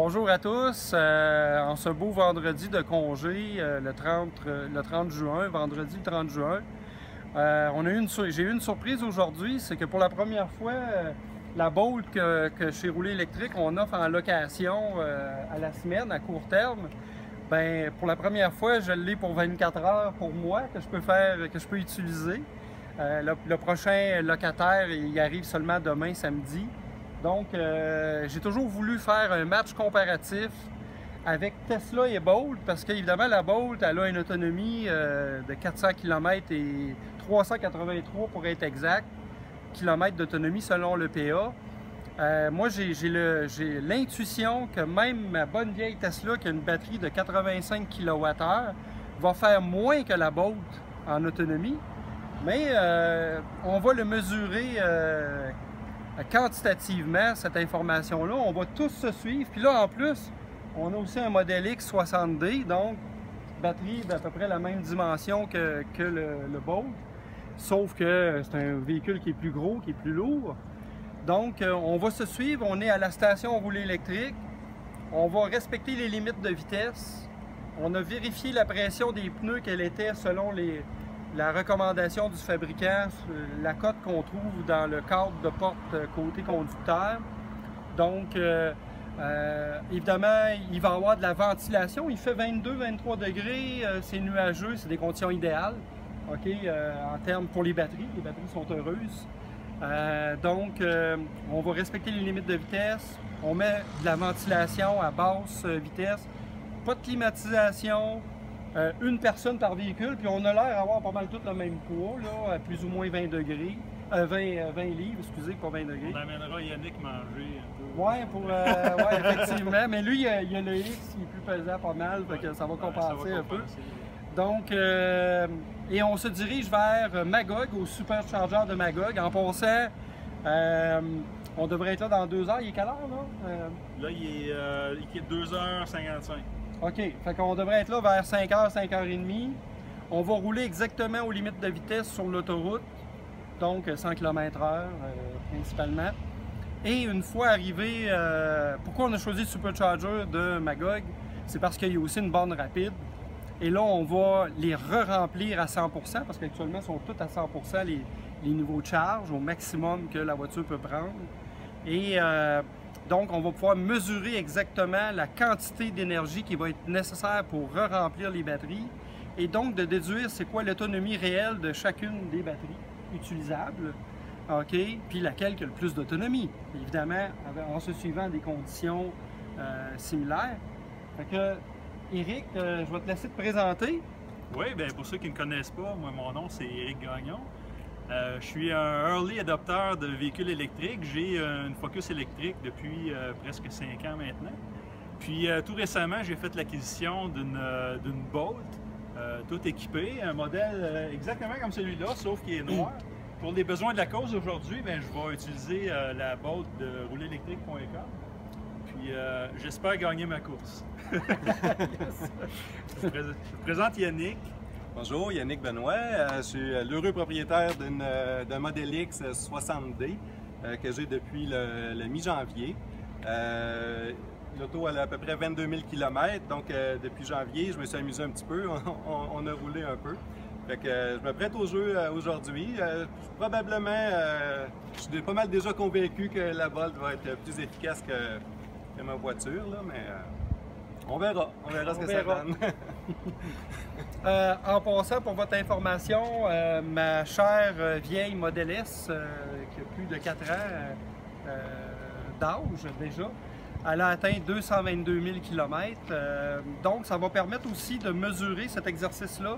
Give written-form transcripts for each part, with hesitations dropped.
Bonjour à tous, en ce beau vendredi de congé, le 30 juin, vendredi le 30 juin. J'ai eu une surprise aujourd'hui, c'est que pour la première fois, la Bolt que chez Rouler Électrique, on offre en location à la semaine, à court terme. Ben, pour la première fois, je l'ai pour 24 heures pour moi, que je peux utiliser. Le prochain locataire, il arrive seulement demain, samedi. Donc, j'ai toujours voulu faire un match comparatif avec Tesla et Bolt parce qu'évidemment, la Bolt, elle a une autonomie de 400 km et 383 pour être exact, kilomètres d'autonomie selon le PA. Moi, j'ai l'intuition que même ma bonne vieille Tesla qui a une batterie de 85 kWh va faire moins que la Bolt en autonomie, mais on va le mesurer quantitativement, cette information-là. On va tous se suivre. Puis là, en plus, on a aussi un modèle X 60D, donc batterie d'à peu près la même dimension que le Bolt, sauf que c'est un véhicule qui est plus gros, qui est plus lourd. Donc, on va se suivre. On est à la station Rouler Électrique. On va respecter les limites de vitesse. On a vérifié la pression des pneus, quelle était selon la recommandation du fabricant, la cote qu'on trouve dans le cadre de porte côté conducteur. Donc, évidemment, il va y avoir de la ventilation. Il fait 22-23 degrés, c'est nuageux, c'est des conditions idéales. OK, en termes pour les batteries sont heureuses. Donc, on va respecter les limites de vitesse. On met de la ventilation à basse vitesse. Pas de climatisation. Une personne par véhicule, puis on a l'air d'avoir pas mal tout le même poids, là, à plus ou moins 20 degrés. 20 livres, excusez, pas 20 degrés. On amènera Yannick manger un peu. Ouais, effectivement. Mais lui, il y a le X qui est plus pesant pas mal, fait que ça va compenser un peu. Donc, et on se dirige vers Magog, au superchargeur de Magog. En passant, on devrait être là dans 2 heures. Il est quelle heure, là? Là, il est 2h55. OK, fait qu'on devrait être là vers 5h, 5h30. On va rouler exactement aux limites de vitesse sur l'autoroute, donc 100 km/h principalement. Et une fois arrivé, pourquoi on a choisi le supercharger de Magog? C'est parce qu'il y a aussi une borne rapide. Et là, on va les re-remplir à 100% parce qu'actuellement, ils sont tous à 100% les niveaux de charge au maximum que la voiture peut prendre. Et donc, on va pouvoir mesurer exactement la quantité d'énergie qui va être nécessaire pour re-remplir les batteries et donc de déduire c'est quoi l'autonomie réelle de chacune des batteries utilisables, OK? Puis laquelle qui a le plus d'autonomie, évidemment, en se suivant des conditions similaires. Fait que, Éric, je vais te laisser te présenter. Oui, bien pour ceux qui ne me connaissent pas, moi, mon nom, c'est Éric Gagnon. Je suis un early adopteur de véhicules électriques. J'ai une Focus électrique depuis presque 5 ans maintenant. Puis tout récemment, j'ai fait l'acquisition d'une Bolt, tout équipée, un modèle exactement comme celui-là, sauf qu'il est noir. Pour les besoins de la cause aujourd'hui, je vais utiliser la Bolt de roulerélectrique.com. Puis j'espère gagner ma course. Je vous présente Yannick. Bonjour, Yannick Benoît. Je suis l'heureux propriétaire d'un modèle X 60D que j'ai depuis le mi-janvier. L'auto a à peu près 22 000 km, donc depuis janvier, je me suis amusé un petit peu, on a roulé un peu. Fait que je me prête au jeu aujourd'hui. Probablement, je suis pas mal déjà convaincu que la Bolt va être plus efficace que ma voiture, là, mais on verra ce que ça donne. En passant, pour votre information, ma chère vieille Model S, qui a plus de 4 ans d'âge déjà, elle a atteint 222 000 km. Donc, ça va permettre aussi de mesurer cet exercice-là,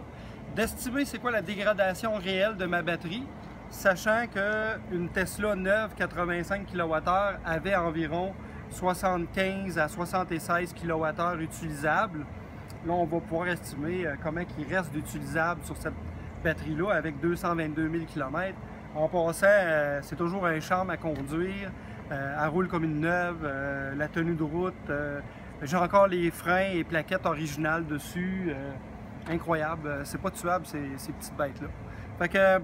d'estimer c'est quoi la dégradation réelle de ma batterie, sachant qu'une Tesla neuve 85 kWh avait environ 75 à 76 kWh utilisables. Là, on va pouvoir estimer comment il reste d'utilisable sur cette batterie-là avec 222 000 km. En passant, c'est toujours un charme à conduire. Elle roule comme une neuve, la tenue de route. J'ai encore les freins et plaquettes originales dessus. Incroyable. C'est pas tuable, ces petites bêtes-là. Fait que,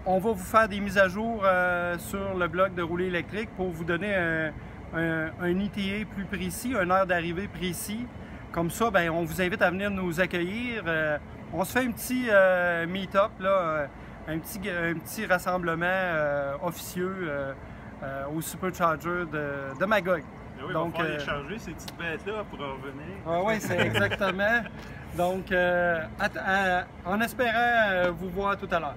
on va vous faire des mises à jour sur le blog de Rouler Électrique pour vous donner un ETA plus précis, une heure d'arrivée précis. Comme ça, ben, on vous invite à venir nous accueillir. On se fait un petit meet-up, un petit rassemblement officieux au Supercharger de Magog. Oui, donc, il va falloir les charger, ces petites bêtes-là, pour revenir. Oui, c'est exactement. Donc, en espérant vous voir tout à l'heure.